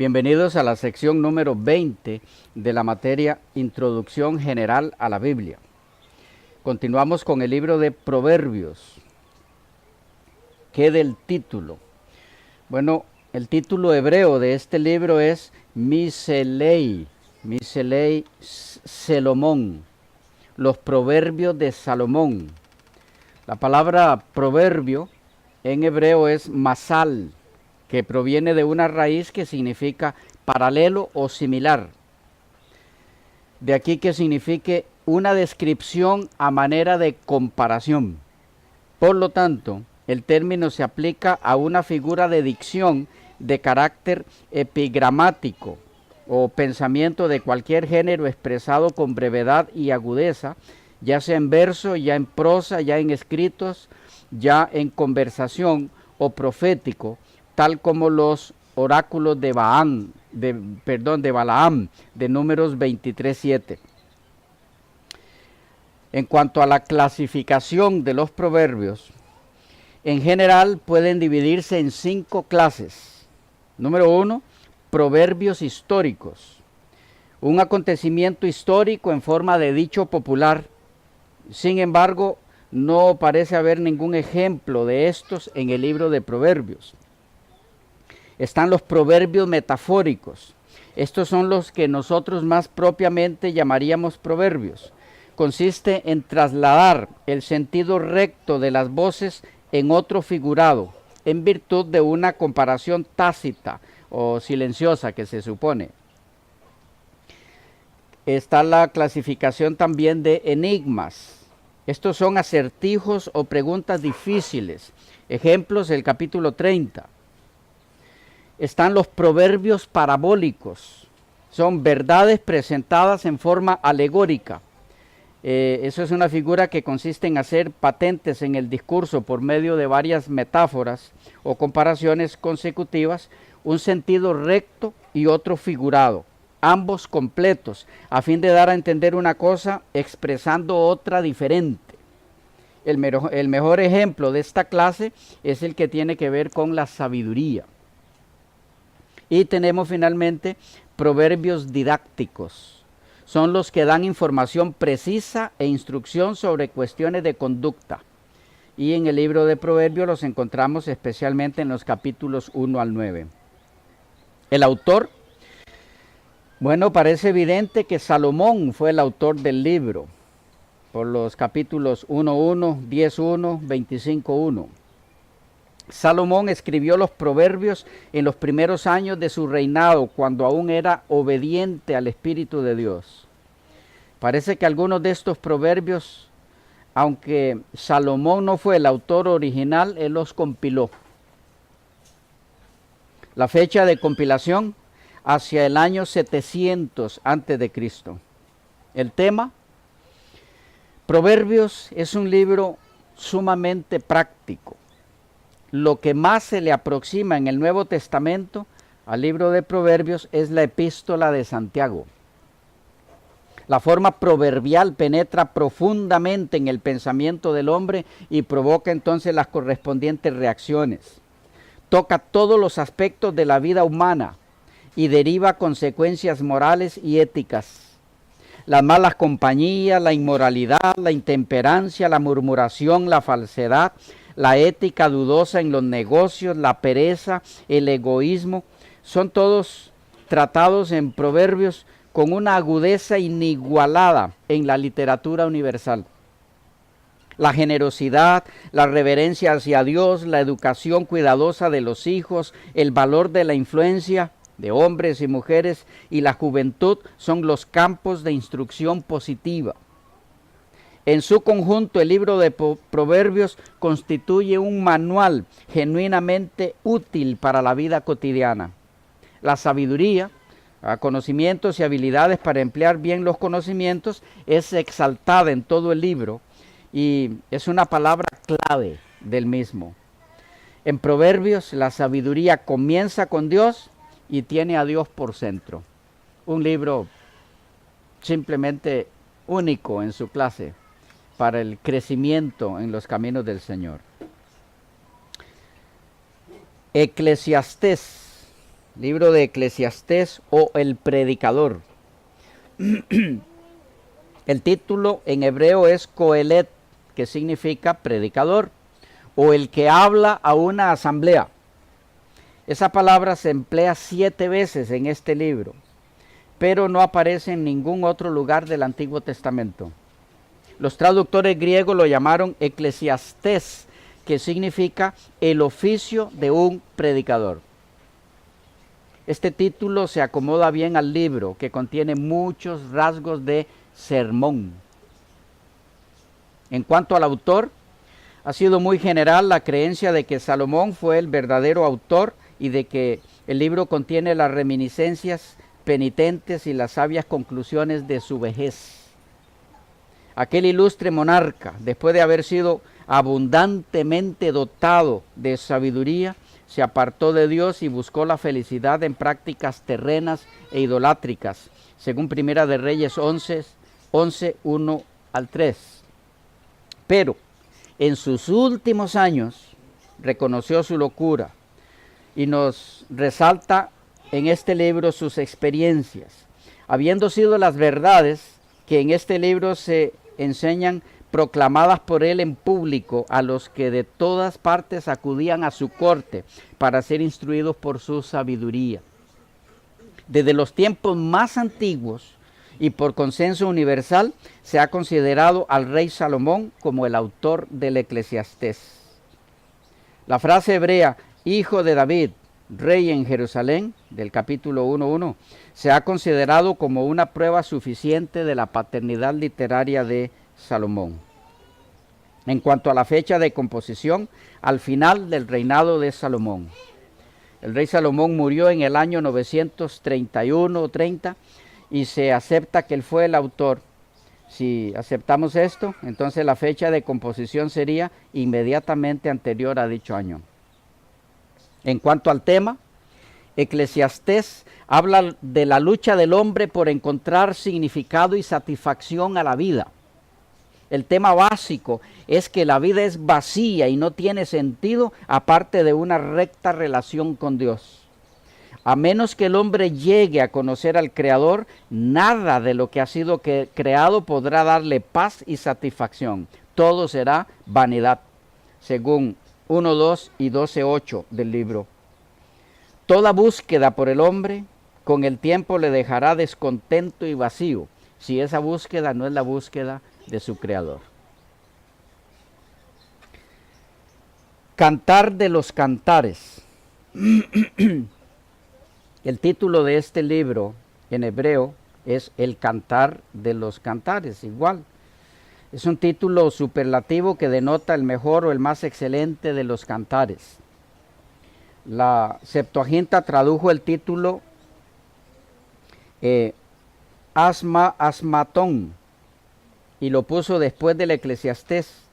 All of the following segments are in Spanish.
Bienvenidos a la sección número 20 de la materia Introducción General a la Biblia. Continuamos con el libro de Proverbios. ¿Qué del título? Bueno, el título hebreo de este libro es Miselei Salomón, los proverbios de Salomón. La palabra proverbio en hebreo es masal, que proviene de una raíz que significa paralelo o similar. De aquí que signifique una descripción a manera de comparación. Por lo tanto, el término se aplica a una figura de dicción de carácter epigramático o pensamiento de cualquier género expresado con brevedad y agudeza, ya sea en verso, ya en prosa, ya en escritos, ya en conversación o profético, tal como los oráculos de Balaam, de Números 23:7. En cuanto a la clasificación de los proverbios, en general pueden dividirse en 5 clases. Número 1, proverbios históricos. Un acontecimiento histórico en forma de dicho popular. Sin embargo, no parece haber ningún ejemplo de estos en el libro de Proverbios. Están los proverbios metafóricos. Estos son los que nosotros más propiamente llamaríamos proverbios. Consiste en trasladar el sentido recto de las voces en otro figurado, en virtud de una comparación tácita o silenciosa que se supone. Está la clasificación también de enigmas. Estos son acertijos o preguntas difíciles. Ejemplos del capítulo 30. Están los proverbios parabólicos. Son verdades presentadas en forma alegórica. Eso es una figura que consiste en hacer patentes en el discurso por medio de varias metáforas o comparaciones consecutivas, un sentido recto y otro figurado, ambos completos, a fin de dar a entender una cosa expresando otra diferente. El mejor ejemplo de esta clase es el que tiene que ver con la sabiduría. Y tenemos finalmente proverbios didácticos. Son los que dan información precisa e instrucción sobre cuestiones de conducta. Y en el libro de Proverbios los encontramos especialmente en los capítulos 1 al 9. El autor, bueno, parece evidente que Salomón fue el autor del libro, por los capítulos 1:1, 10:1, 25:1. Salomón escribió los proverbios en los primeros años de su reinado, cuando aún era obediente al Espíritu de Dios. Parece que algunos de estos proverbios, aunque Salomón no fue el autor original, él los compiló. La fecha de compilación, hacia el año 700 a.C. El tema, Proverbios es un libro sumamente práctico. Lo que más se le aproxima en el Nuevo Testamento al libro de Proverbios es la epístola de Santiago. La forma proverbial penetra profundamente en el pensamiento del hombre y provoca entonces las correspondientes reacciones. Toca todos los aspectos de la vida humana y deriva consecuencias morales y éticas. Las malas compañías, la inmoralidad, la intemperancia, la murmuración, la falsedad, la ética dudosa en los negocios, la pereza, el egoísmo, son todos tratados en Proverbios con una agudeza inigualada en la literatura universal. La generosidad, la reverencia hacia Dios, la educación cuidadosa de los hijos, el valor de la influencia de hombres y mujeres y la juventud son los campos de instrucción positiva. En su conjunto, el libro de Proverbios constituye un manual genuinamente útil para la vida cotidiana. La sabiduría, conocimientos y habilidades para emplear bien los conocimientos es exaltada en todo el libro y es una palabra clave del mismo. En Proverbios, la sabiduría comienza con Dios y tiene a Dios por centro. Un libro simplemente único en su clase para el crecimiento en los caminos del Señor. Eclesiastés libro de Eclesiastés o el predicador. El título en hebreo es Coelet, que significa predicador, o el que habla a una asamblea. Esa palabra se emplea 7 veces en este libro, pero no aparece en ningún otro lugar del Antiguo Testamento. Los traductores griegos lo llamaron Eclesiastés, que significa el oficio de un predicador. Este título se acomoda bien al libro, que contiene muchos rasgos de sermón. En cuanto al autor, ha sido muy general la creencia de que Salomón fue el verdadero autor y de que el libro contiene las reminiscencias penitentes y las sabias conclusiones de su vejez. Aquel ilustre monarca, después de haber sido abundantemente dotado de sabiduría, se apartó de Dios y buscó la felicidad en prácticas terrenas e idolátricas, según Primera de Reyes 11, 1 al 3. Pero en sus últimos años reconoció su locura y nos resalta en este libro sus experiencias, habiendo sido las verdades que en este libro se enseñan proclamadas por él en público a los que de todas partes acudían a su corte para ser instruidos por su sabiduría. Desde los tiempos más antiguos y por consenso universal se ha considerado al rey Salomón como el autor del Eclesiastés. La frase hebrea, hijo de David, rey en Jerusalén, del capítulo 1:1, se ha considerado como una prueba suficiente de la paternidad literaria de Salomón. En cuanto a la fecha de composición, al final del reinado de Salomón. El rey Salomón murió en el año 931 o 30 y se acepta que él fue el autor. Si aceptamos esto, entonces la fecha de composición sería inmediatamente anterior a dicho año. En cuanto al tema, Eclesiastés habla de la lucha del hombre por encontrar significado y satisfacción a la vida. El tema básico es que la vida es vacía y no tiene sentido aparte de una recta relación con Dios. A menos que el hombre llegue a conocer al Creador, nada de lo que ha sido creado podrá darle paz y satisfacción. Todo será vanidad, según 1:2 y 12:8 del libro. Toda búsqueda por el hombre con el tiempo le dejará descontento y vacío, si esa búsqueda no es la búsqueda de su Creador. Cantar de los Cantares. El título de este libro en hebreo es El Cantar de los Cantares, igual. Es un título superlativo que denota el mejor o el más excelente de los cantares. La Septuaginta tradujo el título Asmatón y lo puso después del Eclesiastés,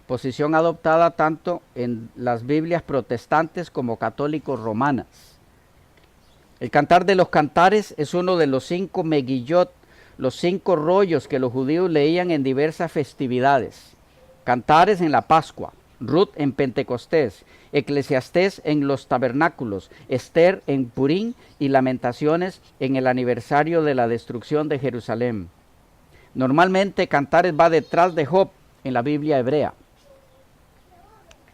posición adoptada tanto en las Biblias protestantes como católicos romanas. El Cantar de los Cantares es uno de los 5 Megillot, los 5 rollos que los judíos leían en diversas festividades. Cantares en la Pascua, Ruth en Pentecostés, Eclesiastés en los tabernáculos, Esther en Purín y Lamentaciones en el aniversario de la destrucción de Jerusalén. Normalmente Cantares va detrás de Job en la Biblia hebrea.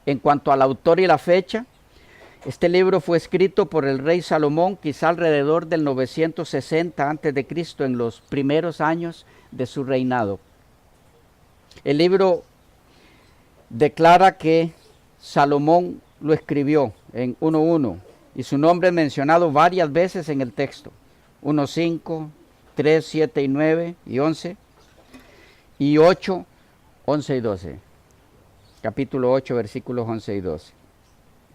En cuanto al autor y la fecha, este libro fue escrito por el rey Salomón quizá alrededor del 960 a.C., en los primeros años de su reinado. El libro declara que Salomón lo escribió en 1:1 y su nombre es mencionado varias veces en el texto. 1:5, 3, 7 y 9 y 11 y 8, 11 y 12. Capítulo 8, versículos 11 y 12.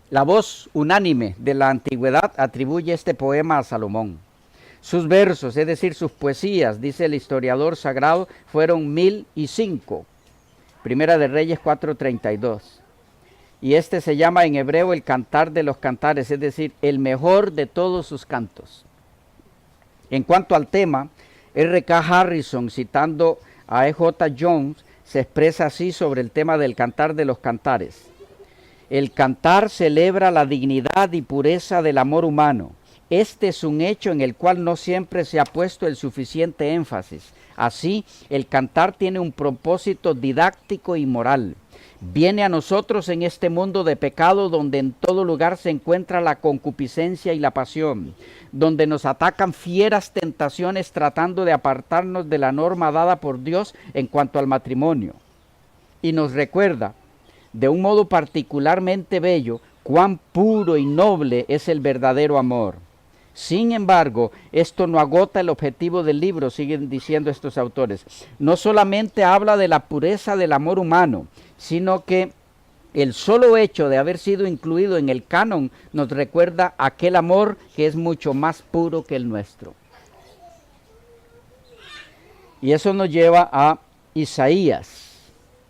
La voz unánime de la antigüedad atribuye este poema a Salomón. Sus versos, es decir, sus poesías, dice el historiador sagrado, fueron 1005. Primera de Reyes 4:32. Y este se llama en hebreo el Cantar de los Cantares, es decir, el mejor de todos sus cantos. En cuanto al tema, R.K. Harrison, citando a E.J. Jones, se expresa así sobre el tema del Cantar de los Cantares. El cantar celebra la dignidad y pureza del amor humano Este es un hecho en el cual no siempre se ha puesto el suficiente énfasis. Así, el cantar tiene un propósito didáctico y moral. Viene a nosotros en este mundo de pecado donde en todo lugar se encuentra la concupiscencia y la pasión, donde nos atacan fieras tentaciones tratando de apartarnos de la norma dada por Dios en cuanto al matrimonio. Y nos recuerda, de un modo particularmente bello, cuán puro y noble es el verdadero amor. Sin embargo, esto no agota el objetivo del libro, siguen diciendo estos autores. No solamente habla de la pureza del amor humano, sino que el solo hecho de haber sido incluido en el canon nos recuerda aquel amor que es mucho más puro que el nuestro. Y eso nos lleva a Isaías.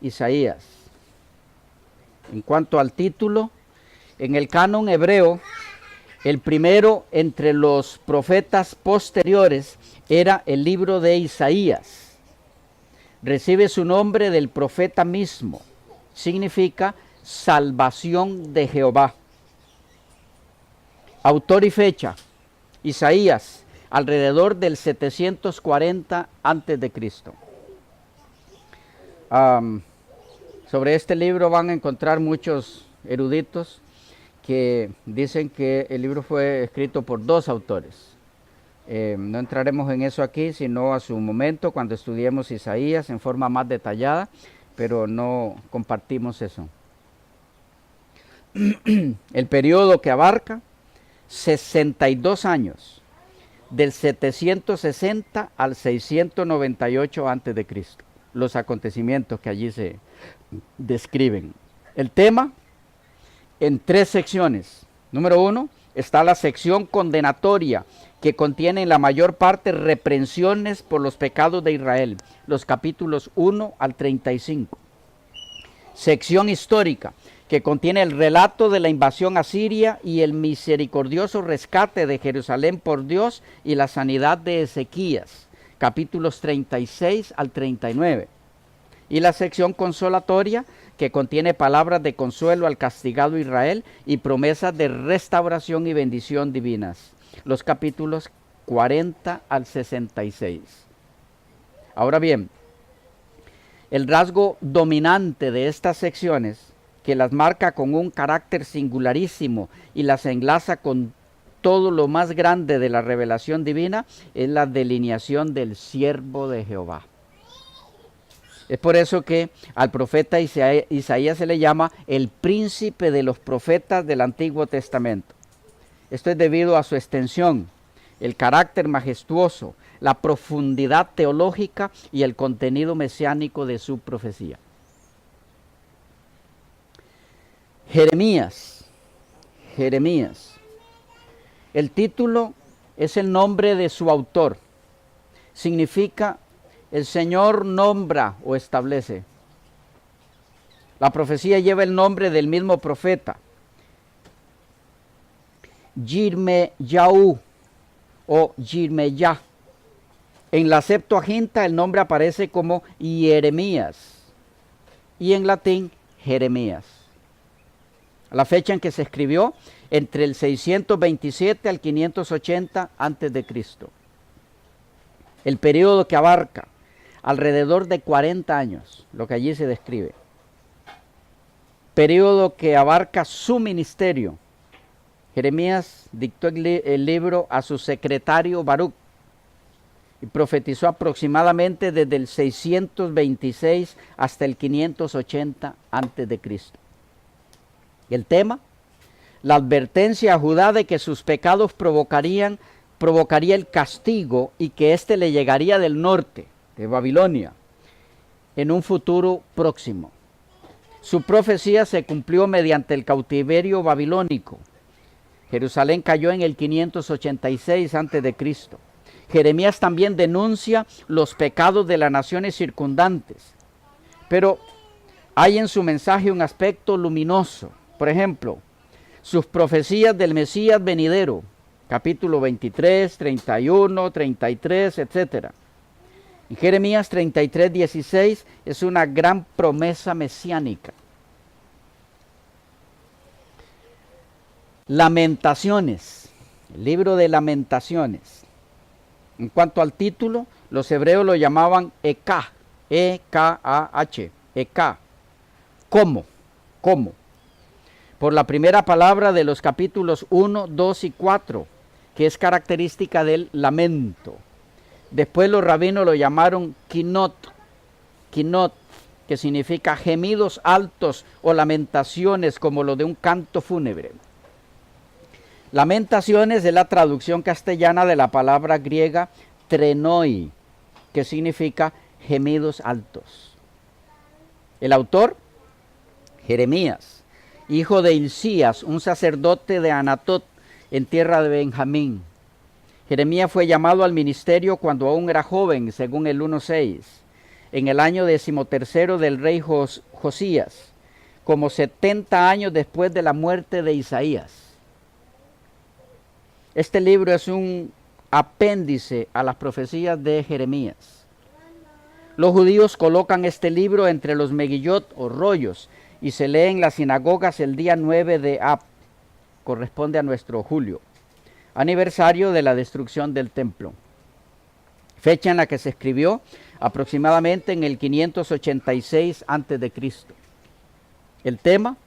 Isaías. En cuanto al título, en el canon hebreo, el primero entre los profetas posteriores era el libro de Isaías. Recibe su nombre del profeta mismo. Significa salvación de Jehová. Autor y fecha, Isaías, alrededor del 740 a.C. Sobre este libro van a encontrar muchos eruditos que dicen que el libro fue escrito por dos autores. No entraremos en eso aquí, sino a su momento cuando estudiemos Isaías en forma más detallada, pero no compartimos eso. El periodo que abarca 62 años, del 760 al 698 a.C., los acontecimientos que allí se describen. El tema, en 3 secciones. Número 1, está la sección condenatoria, que contiene en la mayor parte reprensiones por los pecados de Israel, los capítulos 1 al 35. Sección histórica, que contiene el relato de la invasión asiria y el misericordioso rescate de Jerusalén por Dios y la sanidad de Ezequías, capítulos 36 al 39. Y la sección consolatoria, que contiene palabras de consuelo al castigado Israel y promesas de restauración y bendición divinas, los capítulos 40 al 66. Ahora bien, el rasgo dominante de estas secciones, que las marca con un carácter singularísimo y las enlaza con todo lo más grande de la revelación divina, es la delineación del siervo de Jehová. Es por eso que al profeta Isaías se le llama el príncipe de los profetas del Antiguo Testamento. Esto es debido a su extensión, el carácter majestuoso, la profundidad teológica y el contenido mesiánico de su profecía. Jeremías. El título es el nombre de su autor. Significa el Señor nombra o establece. La profecía lleva el nombre del mismo profeta, Yirmeyahu o Yirmeyah. En la Septuaginta el nombre aparece como Jeremías y en latín Jeremías. La fecha en que se escribió, entre el 627 al 580 a.C. El periodo que abarca alrededor de 40 años, lo que allí se describe. Periodo que abarca su ministerio. Jeremías dictó el libro a su secretario Baruch y profetizó aproximadamente desde el 626 hasta el 580 a.C. El tema, la advertencia a Judá de que sus pecados provocaría el castigo y que éste le llegaría del norte, de Babilonia, en un futuro próximo. Su profecía se cumplió mediante el cautiverio babilónico. Jerusalén cayó en el 586 a.C. Jeremías también denuncia los pecados de las naciones circundantes, pero hay en su mensaje un aspecto luminoso. Por ejemplo, sus profecías del Mesías venidero, capítulo 23, 31, 33, etc. En Jeremías 33, 16 es una gran promesa mesiánica. Lamentaciones. El libro de Lamentaciones. En cuanto al título, los hebreos lo llamaban Ekah, E-K-A-H, Ekah. ¿Cómo? ¿Cómo? Por la primera palabra de los capítulos 1, 2 y 4, que es característica del lamento. Después los rabinos lo llamaron Kinot, que significa gemidos altos o lamentaciones como lo de un canto fúnebre. Lamentaciones es la traducción castellana de la palabra griega trenoi, que significa gemidos altos. El autor, Jeremías, hijo de Hilcías, un sacerdote de Anatot, en tierra de Benjamín. Jeremías fue llamado al ministerio cuando aún era joven, según el 1:6, en el año 13 del rey Josías, como 70 años después de la muerte de Isaías. Este libro es un apéndice a las profecías de Jeremías. Los judíos colocan este libro entre los megillot o rollos y se lee en las sinagogas el día 9 de Ab, corresponde a nuestro julio, aniversario de la destrucción del templo. Fecha en la que se escribió aproximadamente en el 586 a.C. El tema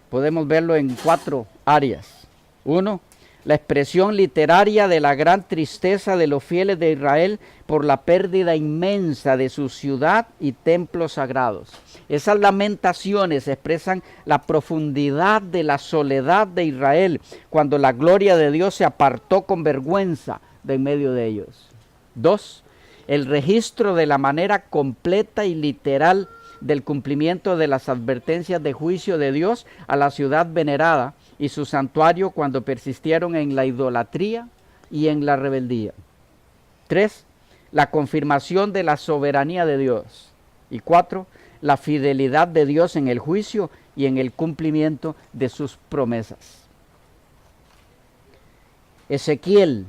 podemos verlo en 4 áreas. 1. La expresión literaria de la gran tristeza de los fieles de Israel por la pérdida inmensa de su ciudad y templos sagrados. Esas lamentaciones expresan la profundidad de la soledad de Israel cuando la gloria de Dios se apartó con vergüenza de en medio de ellos. 2. El registro de la manera completa y literal del cumplimiento de las advertencias de juicio de Dios a la ciudad venerada y su santuario cuando persistieron en la idolatría y en la rebeldía. 3. La confirmación de la soberanía de Dios. Y 4. La fidelidad de Dios en el juicio y en el cumplimiento de sus promesas. Ezequiel,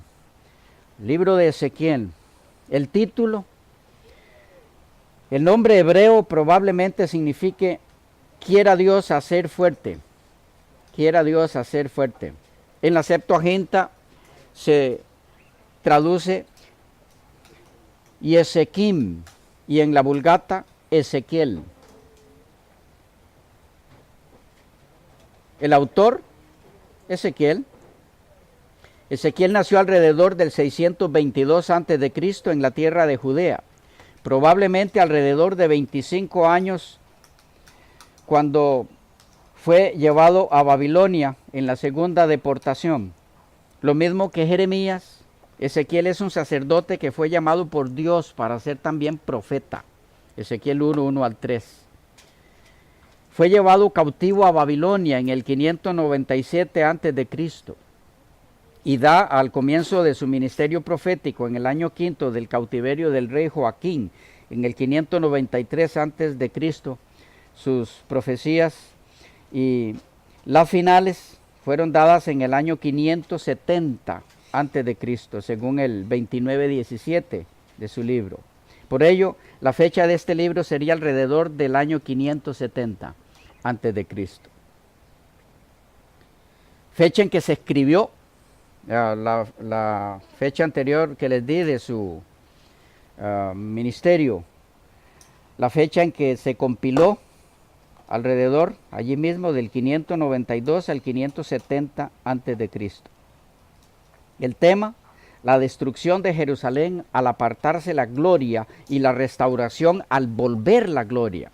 libro de Ezequiel. El título, el nombre hebreo probablemente signifique quiera Dios hacer fuerte. Quiera Dios hacer fuerte. En la Septuaginta se traduce Yesequim y en la Vulgata Ezequiel. El autor, Ezequiel. Ezequiel nació alrededor del 622 a.C. en la tierra de Judea, probablemente alrededor de 25 años cuando fue llevado a Babilonia en la segunda deportación. Lo mismo que Jeremías, Ezequiel es un sacerdote que fue llamado por Dios para ser también profeta. Ezequiel 1:1-3. Fue llevado cautivo a Babilonia en el 597 a.C. y da al comienzo de su ministerio profético en el año 5 del cautiverio del rey Joaquín, en el 593 a.C., sus profecías y las finales fueron dadas en el año 570 a.C., según el 29:17 de su libro. Por ello, la fecha de este libro sería alrededor del año 570 a.C. Fecha en que se escribió, la fecha anterior que les di de su ministerio, la fecha en que se compiló, alrededor, allí mismo, del 592 al 570 a.C. El tema, la destrucción de Jerusalén al apartarse la gloria y la restauración al volver la gloria.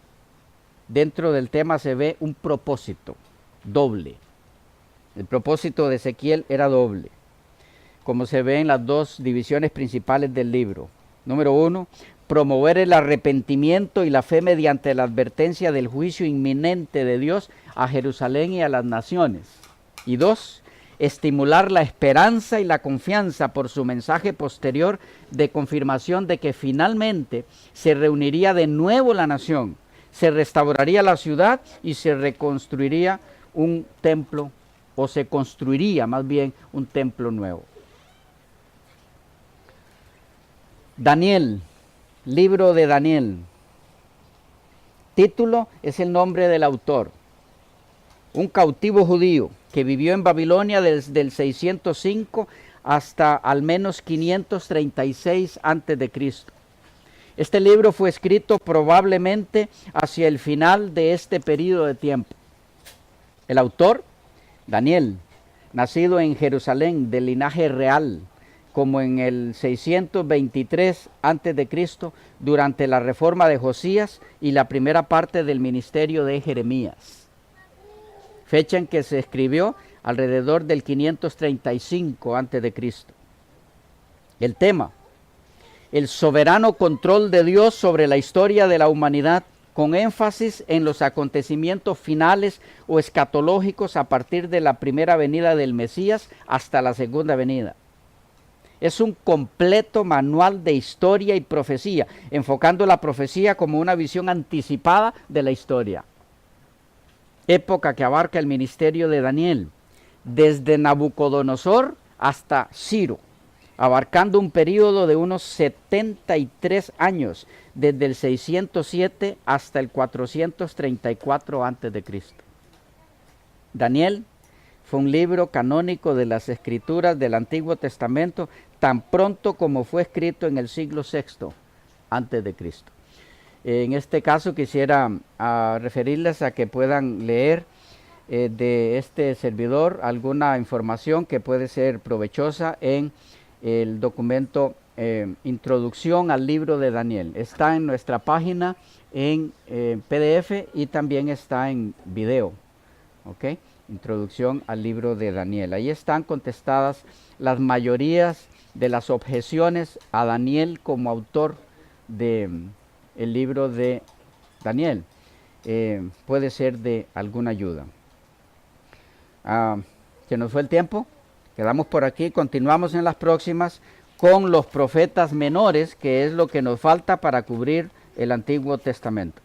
Dentro del tema se ve un propósito doble. El propósito de Ezequiel era doble, como se ve en las dos divisiones principales del libro. Número 1, promover el arrepentimiento y la fe mediante la advertencia del juicio inminente de Dios a Jerusalén y a las naciones. Y 2, estimular la esperanza y la confianza por su mensaje posterior de confirmación de que finalmente se reuniría de nuevo la nación, se restauraría la ciudad y se reconstruiría un templo, o se construiría más bien un templo nuevo. Daniel, libro de Daniel. Título es el nombre del autor. un cautivo judío que vivió en Babilonia desde el 605 hasta al menos 536 a.C. Este libro fue escrito probablemente hacia el final de este periodo de tiempo. El autor, Daniel, nacido en Jerusalén de linaje real, como en el 623 a.C., durante la reforma de Josías y la primera parte del ministerio de Jeremías. Fecha en que se escribió alrededor del 535 a.C. El tema: el soberano control de Dios sobre la historia de la humanidad, con énfasis en los acontecimientos finales o escatológicos a partir de la primera venida del Mesías hasta la segunda venida. Es un completo manual de historia y profecía, enfocando la profecía como una visión anticipada de la historia. Época que abarca el ministerio de Daniel, desde Nabucodonosor hasta Ciro, abarcando un periodo de unos 73 años, desde el 607 hasta el 434 a.C. Daniel fue un libro canónico de las Escrituras del Antiguo Testamento tan pronto como fue escrito en el siglo VI a.C. En este caso quisiera referirles a que puedan leer de este servidor alguna información que puede ser provechosa en el documento Introducción al libro de Daniel. Está en nuestra página en PDF y también está en video. ¿Ok? Introducción al libro de Daniel. Ahí están contestadas las mayorías de las objeciones a Daniel como autor de el libro de Daniel. Puede ser de alguna ayuda. Se nos fue el tiempo. Quedamos por aquí. Continuamos en las próximas con los profetas menores, que es lo que nos falta para cubrir el Antiguo Testamento.